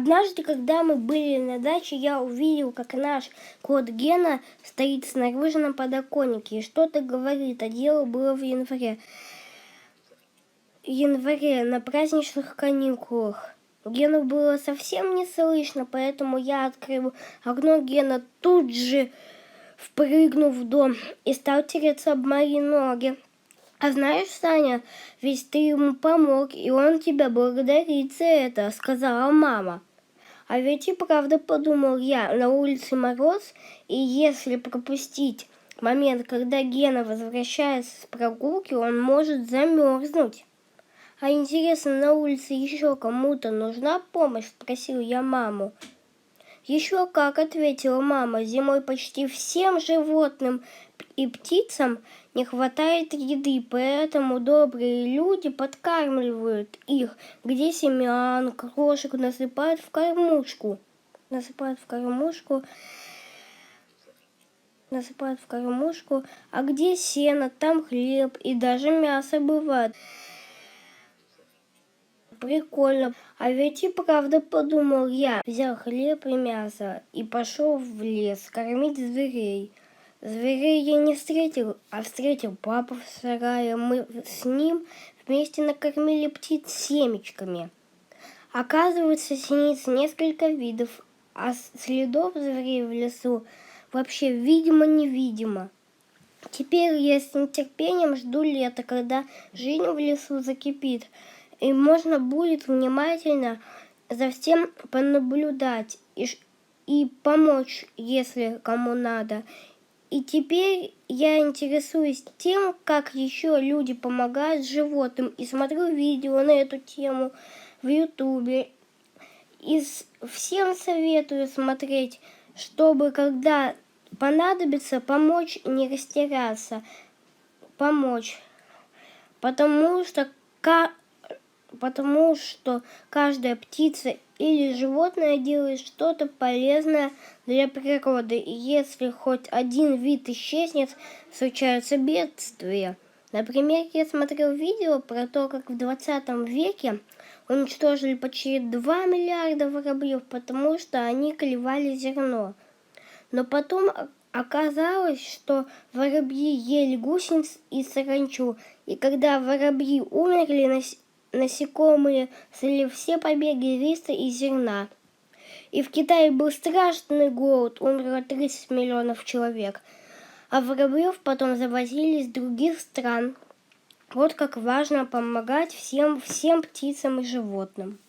Однажды, когда мы были на даче, я увидел, как наш кот Гена стоит снаружи на подоконнике и что-то говорит, а дело было в январе на праздничных каникулах. Гену было совсем не слышно, поэтому я открыл окно. Гена тут же впрыгнул в дом и стал тереться об мои ноги. А знаешь, Саня, ведь ты ему помог, и он тебя благодарит за это, сказала мама. А ведь и правда, подумал я, на улице мороз, и если пропустить момент, когда Гена возвращается с прогулки, он может замерзнуть. А интересно, на улице еще кому-то нужна помощь? Спросил я маму. Еще как, ответила мама, зимой почти всем животным и птицам не хватает еды, поэтому добрые люди подкармливают их, где семян, крошек насыпают в кормушку. А где сено, там хлеб и даже мясо бывает. Прикольно. А ведь и правда, подумал я. Взял хлеб и мясо и пошел в лес кормить зверей. Зверей я не встретил, а встретил папу в сарае. Мы с ним вместе накормили птиц семечками. Оказывается, синиц несколько видов, а следов зверей в лесу вообще видимо-невидимо. Теперь я с нетерпением жду лета, когда жизнь в лесу закипит, и можно будет внимательно за всем понаблюдать и помочь, если кому надо. И теперь я интересуюсь тем, как еще люди помогают животным, и смотрю видео на эту тему в Ютубе. И всем советую смотреть, чтобы когда понадобится помочь, не растеряться, помочь. Потому что каждая птица или животное делает что-то полезное для природы. И если хоть один вид исчезнет, случаются бедствия. Например, я смотрел видео про то, как в 20 веке уничтожили почти 2 миллиарда воробьев, потому что они клевали зерно. Но потом оказалось, что воробьи ели гусениц и саранчу. И когда воробьи умерли, насекомые съели все побеги риса и зерна. И в Китае был страшный голод, умерло 30 миллионов человек. А воробьев потом завозили из других стран. Вот как важно помогать всем птицам и животным.